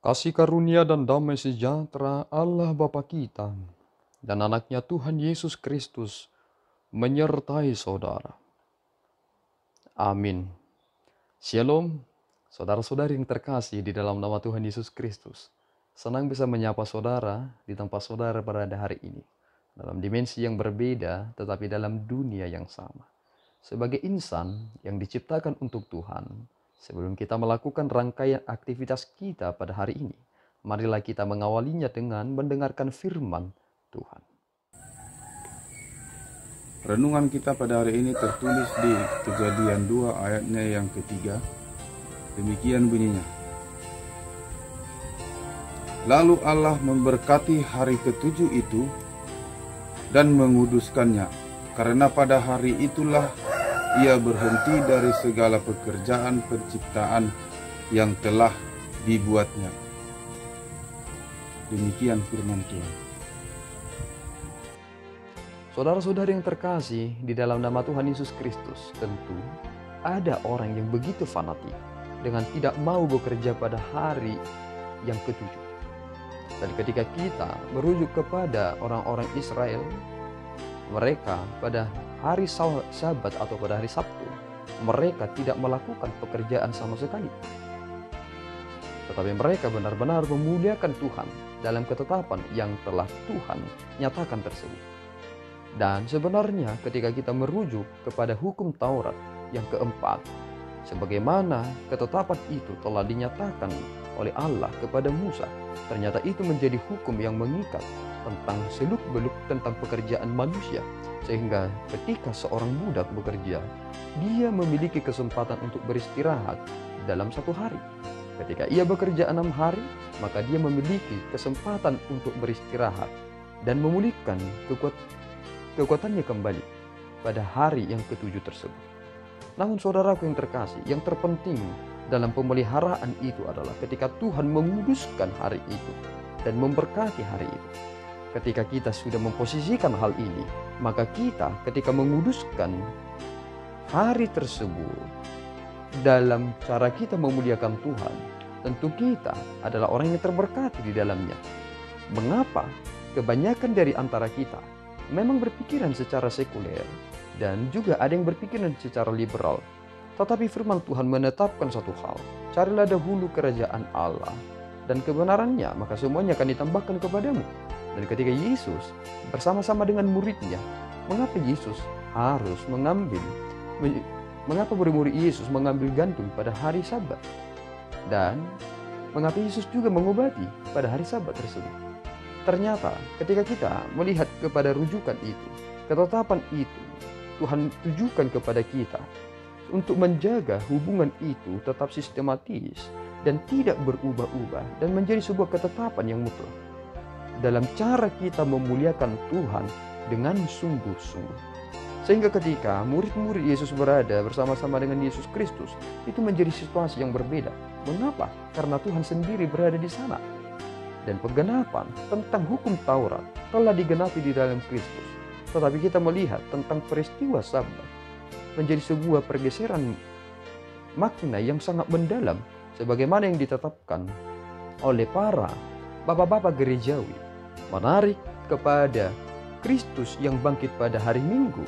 Kasih karunia dan damai sejahtera Allah Bapa kita dan anaknya Tuhan Yesus Kristus menyertai saudara. Amin. Shalom, saudara-saudari yang terkasih di dalam nama Tuhan Yesus Kristus. Senang bisa menyapa saudara di tempat saudara berada hari ini. Dalam dimensi yang berbeda tetapi dalam dunia yang sama. Sebagai insan yang diciptakan untuk Tuhan, sebelum kita melakukan rangkaian aktivitas kita pada hari ini, marilah kita mengawalinya dengan mendengarkan firman Tuhan. Renungan kita pada hari ini tertulis di Kejadian 2 ayatnya yang ketiga. Demikian bunyinya. Lalu Allah memberkati hari ketujuh itu dan menguduskannya, karena pada hari itulah Ia berhenti dari segala pekerjaan penciptaan yang telah dibuatnya. Demikian firman Tuhan. Saudara-saudari yang terkasih di dalam nama Tuhan Yesus Kristus, tentu ada orang yang begitu fanatik dengan tidak mau bekerja pada hari yang ketujuh. Dan ketika kita merujuk kepada orang-orang Israel, mereka pada hari Sabat atau pada hari Sabtu, mereka tidak melakukan pekerjaan sama sekali. Tetapi mereka benar-benar memuliakan Tuhan dalam ketetapan yang telah Tuhan nyatakan tersebut. Dan sebenarnya ketika kita merujuk kepada hukum Taurat yang keempat, sebagaimana ketetapan itu telah dinyatakan oleh Allah kepada Musa, ternyata itu menjadi hukum yang mengikat tentang seluk-beluk tentang pekerjaan manusia. Sehingga ketika seorang budak bekerja, dia memiliki kesempatan untuk beristirahat dalam satu hari. Ketika ia bekerja 6 hari, maka dia memiliki kesempatan untuk beristirahat dan memulihkan kekuatannya kembali pada hari yang ketujuh tersebut. Namun saudaraku yang terkasih, yang terpenting dalam pemeliharaan itu adalah ketika Tuhan menguduskan hari itu dan memberkati hari itu. Ketika kita sudah memposisikan hal ini, maka kita ketika menguduskan hari tersebut dalam cara kita memuliakan Tuhan, tentu kita adalah orang yang terberkati di dalamnya. Mengapa kebanyakan dari antara kita memang berpikiran secara sekuler dan juga ada yang berpikiran secara liberal? Tetapi firman Tuhan menetapkan satu hal, carilah dahulu kerajaan Allah dan kebenarannya, maka semuanya akan ditambahkan kepadamu. Dan ketika Yesus bersama-sama dengan muridnya, mengapa Yesus harus mengapa murid-murid Yesus mengambil gandum pada hari Sabat? Dan mengapa Yesus juga mengobati pada hari Sabat tersebut? Ternyata ketika kita melihat kepada rujukan itu, ketetapan itu, Tuhan tujukan kepada kita untuk menjaga hubungan itu tetap sistematis dan tidak berubah-ubah dan menjadi sebuah ketetapan yang mutlak dalam cara kita memuliakan Tuhan dengan sungguh-sungguh. Sehingga ketika murid-murid Yesus berada bersama-sama dengan Yesus Kristus, itu menjadi situasi yang berbeda. Mengapa? Karena Tuhan sendiri berada di sana. Dan penggenapan tentang hukum Taurat telah digenapi di dalam Kristus. Tetapi kita melihat tentang peristiwa Sabat menjadi sebuah pergeseran makna yang sangat mendalam, sebagaimana yang ditetapkan oleh para bapak-bapak gerejawi, menarik kepada Kristus yang bangkit pada hari Minggu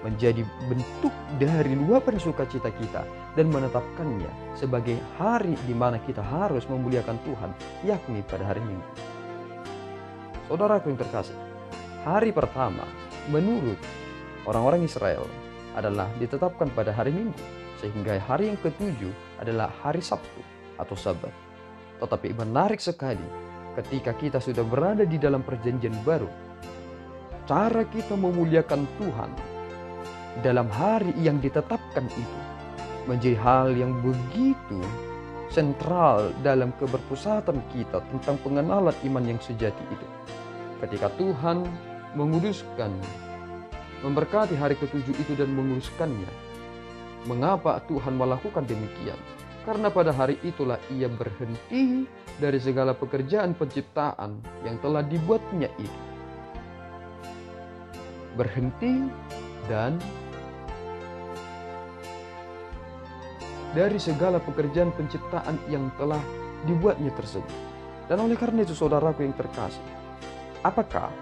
menjadi bentuk dari luapan sukacita kita dan menetapkannya sebagai hari di mana kita harus memuliakan Tuhan, yakni pada hari Minggu. Saudaraku yang terkasih, hari pertama menurut orang-orang Israel adalah ditetapkan pada hari Minggu, sehingga hari yang ketujuh adalah hari Sabtu atau Sabat. Tetapi menarik sekali ketika kita sudah berada di dalam perjanjian baru, cara kita memuliakan Tuhan dalam hari yang ditetapkan itu menjadi hal yang begitu sentral dalam keberpusatan kita tentang pengenalan iman yang sejati itu. Ketika Tuhan menguduskan, memberkati hari ketujuh itu dan menguduskannya, mengapa Tuhan melakukan demikian? Karena pada hari itulah Ia berhenti dari segala pekerjaan penciptaan yang telah dibuatnya itu. Berhenti dan dari segala pekerjaan penciptaan yang telah dibuatnya tersebut. Dan oleh karena itu saudaraku yang terkasih, apakah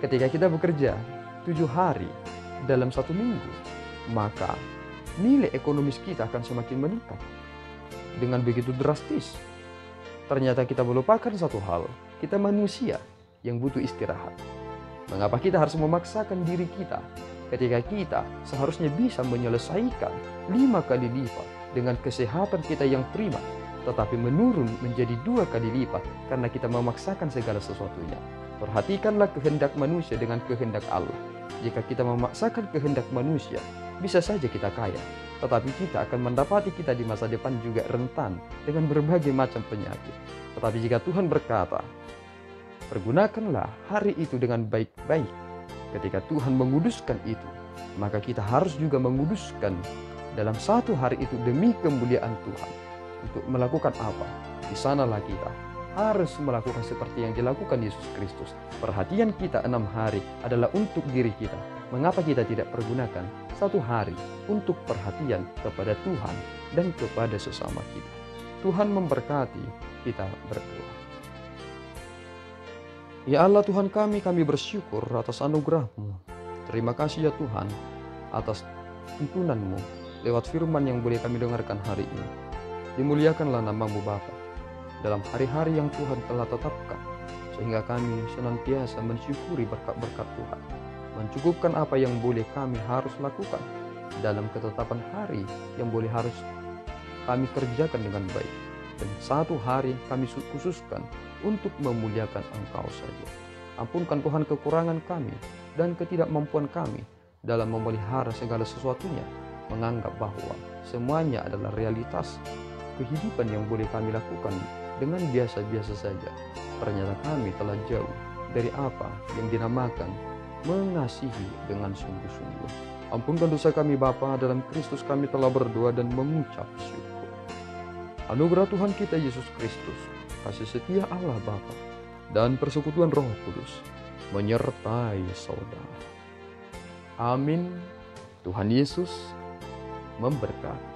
ketika kita bekerja 7 hari dalam 1 minggu, maka nilai ekonomis kita akan semakin meningkat dengan begitu drastis? Ternyata kita melupakan satu hal, kita manusia yang butuh istirahat. Mengapa kita harus memaksakan diri kita ketika kita seharusnya bisa menyelesaikan 5 kali lipat dengan kesehatan kita yang prima, tetapi menurun menjadi 2 kali lipat karena kita memaksakan segala sesuatunya? Perhatikanlah kehendak manusia dengan kehendak Allah. Jika kita memaksakan kehendak manusia, bisa saja kita kaya, tetapi kita akan mendapati kita di masa depan juga rentan dengan berbagai macam penyakit. Tetapi jika Tuhan berkata, pergunakanlah hari itu dengan baik-baik, ketika Tuhan menguduskan itu, maka kita harus juga menguduskan dalam 1 hari itu demi kemuliaan Tuhan. Untuk melakukan apa? Di sanalah kita harus melakukan seperti yang dilakukan Yesus Kristus. Perhatian kita 6 hari adalah untuk diri kita. Mengapa kita tidak pergunakan 1 hari untuk perhatian kepada Tuhan dan kepada sesama kita? Tuhan memberkati, kita berdoa. Ya Allah Tuhan kami bersyukur atas anugerah-Mu. Terima kasih ya Tuhan atas tuntunan-Mu lewat firman yang boleh kami dengarkan hari ini. Dimuliakanlah nama-Mu Bapa dalam hari-hari yang Tuhan telah tetapkan, sehingga kami senantiasa mensyukuri berkat-berkat Tuhan, mencukupkan apa yang boleh kami harus lakukan dalam ketetapan hari yang boleh harus kami kerjakan dengan baik, dan 1 hari kami khususkan untuk memuliakan Engkau saja. Ampunkan Tuhan kekurangan kami dan ketidakmampuan kami dalam memelihara segala sesuatunya, menganggap bahwa semuanya adalah realitas kehidupan yang boleh kami lakukan dengan biasa-biasa saja. Ternyata kami telah jauh dari apa yang dinamakan mengasihi dengan sungguh-sungguh. Ampunkan dosa kami Bapa, dalam Kristus kami telah berdoa dan mengucap syukur. Anugerah Tuhan kita Yesus Kristus, kasih setia Allah Bapa, dan persekutuan Roh Kudus menyertai saudara. Amin. Tuhan Yesus memberkati.